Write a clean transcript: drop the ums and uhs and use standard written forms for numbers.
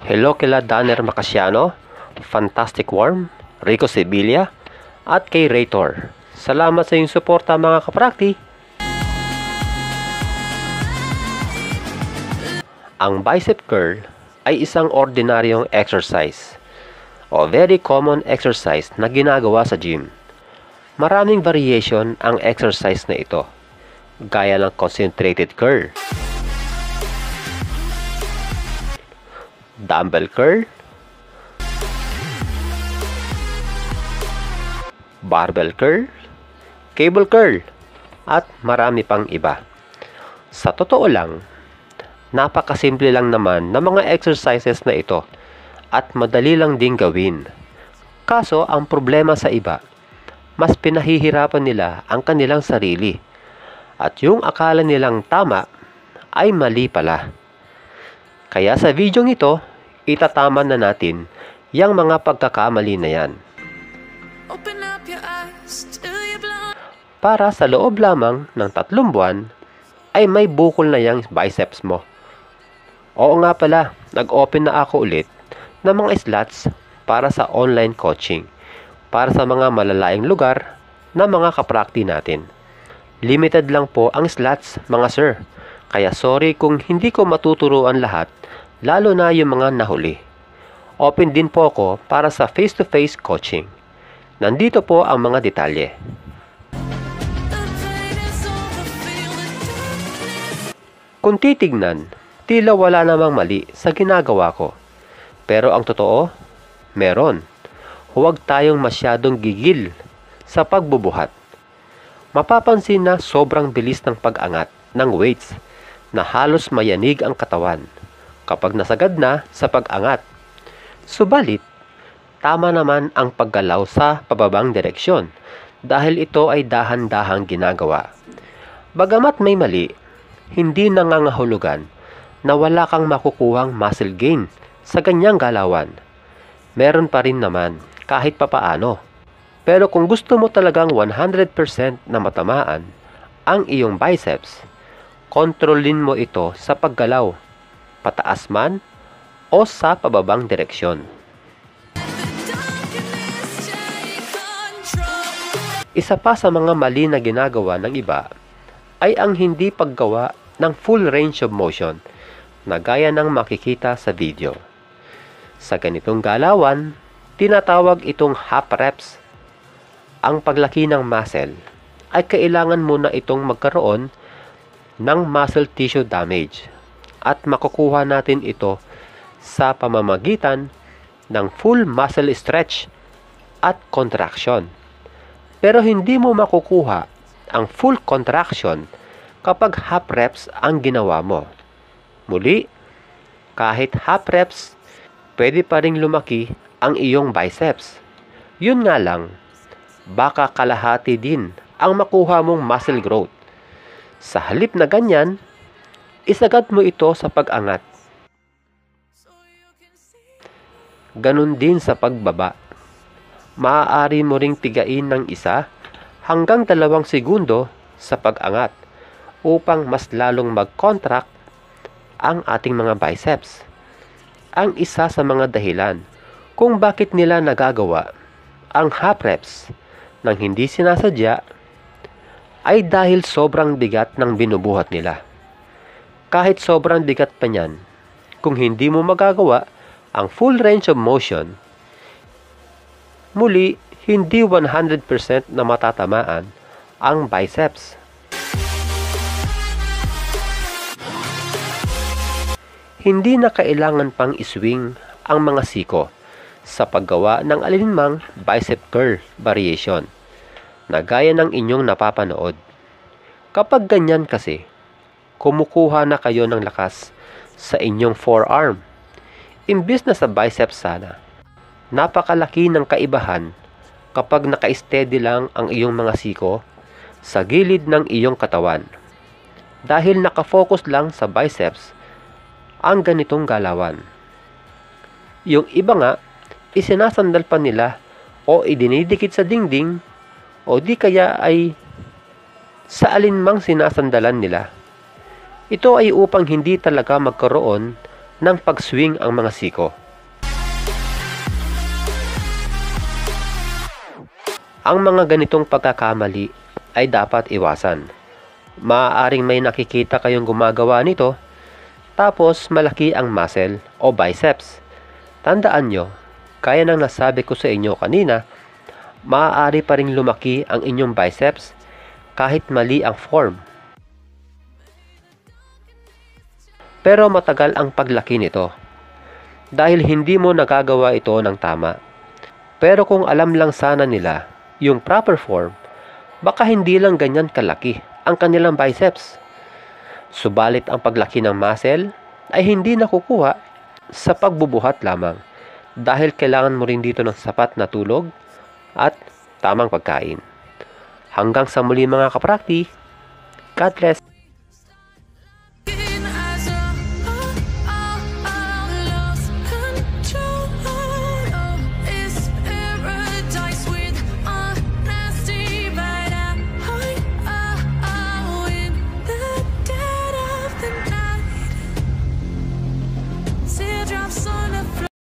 Hello kila Danner Macasiano, Fantastic Worm, Rico Sevilla, at kay Raytor. Salamat sa iyong suporta mga kaprakti. Ang bicep curl ay isang ordinaryong exercise o very common exercise na ginagawa sa gym. Maraming variation ang exercise na ito, gaya ng concentrated curl, dumbbell curl, barbell curl, cable curl, at marami pang iba. Sa totoo lang, napakasimple lang naman ng mga exercises na ito at madali lang ding gawin. Kaso ang problema sa iba, mas pinahihirapan nila ang kanilang sarili at yung akala nilang tama ay mali pala. Kaya sa video ito, itatama na natin yung mga pagkakamali na yan. Para sa loob lamang ng 3 buwan, ay may bukol na yung biceps mo. Oo nga pala, nag-open na ako ulit ng mga slots para sa online coaching, para sa mga malalaking lugar na mga kaprakti natin. Limited lang po ang slots mga sir, kaya sorry kung hindi ko matuturuan lahat, lalo na yung mga nahuli. Open din po ako para sa face-to-face coaching. Nandito po ang mga detalye. Kung titignan, tila wala namang mali sa ginagawa ko. Pero ang totoo, meron. Huwag tayong masyadong gigil sa pagbubuhat. Mapapansin na sobrang bilis ng pag-angat ng weights na halos mayanig ang katawan kapag nasagad na sa pag-angat. Subalit, tama naman ang paggalaw sa pababang direksyon dahil ito ay dahan-dahang ginagawa. Bagamat may mali, hindi nangangahulugan na wala kang makukuhang muscle gain sa ganyang galawan. Meron pa rin naman kahit papaano. Pero kung gusto mo talagang 100% na matamaan ang iyong biceps, kontrolin mo ito sa paggalaw, pataas man o sa pababang direksyon. Isa pa sa mga mali na ginagawa ng iba ay ang hindi paggawa ng full range of motion na gaya ng makikita sa video. Sa ganitong galawan, tinatawag itong half reps. Ang paglaki ng muscle ay kailangan muna itong magkaroon ng muscle tissue damage at makukuha natin ito sa pamamagitan ng full muscle stretch at contraction. Pero hindi mo makukuha ang full contraction kapag half reps ang ginawa mo. Muli, kahit half reps, pwede pa ring lumaki ang iyong biceps. Yun nga lang, baka kalahati din ang makuha mong muscle growth. Sa halip na ganyan, isagad mo ito sa pag-angat. Ganun din sa pagbaba. Maaari mo ring tigain ng 1 hanggang 2 segundo sa pag-angat upang mas lalong mag-contract ang ating mga biceps. Ang isa sa mga dahilan kung bakit nila nagagawa ang half reps nang hindi sinasadya ay dahil sobrang bigat ng binubuhat nila. Kahit sobrang bigat pa niyan, kung hindi mo magagawa ang full range of motion, muli, hindi 100% na matatamaan ang biceps. Hindi na kailangan pang iswing ang mga siko sa paggawa ng alinmang bicep curl variation na gaya ng inyong napapanood. Kapag ganyan kasi, kumukuha na kayo ng lakas sa inyong forearm. Imbis na sa biceps sana, napakalaki ng kaibahan kapag naka-steady lang ang iyong mga siko sa gilid ng iyong katawan. Dahil nakafocus lang sa biceps ang ganitong galawan. Yung iba nga, isinasandal pa nila o idinidikit sa dingding o di kaya ay sa alinmang sinasandalan nila. Ito ay upang hindi talaga magkaroon ng pag-swing ang mga siko. Ang mga ganitong pagkakamali ay dapat iwasan. Maaaring may nakikita kayong gumagawa nito, tapos malaki ang muscle o biceps. Tandaan nyo, kaya ng nasabi ko sa inyo kanina, maaari pa ring lumaki ang inyong biceps kahit mali ang form. Pero matagal ang paglaki nito dahil hindi mo nagagawa ito ng tama. Pero kung alam lang sana nila yung proper form, baka hindi lang ganyan kalaki ang kanilang biceps. Subalit ang paglaki ng muscle ay hindi nakukuha sa pagbubuhat lamang dahil kailangan mo rin dito ng sapat na tulog at tamang pagkain. Hanggang sa muli mga kaprakti, God bless!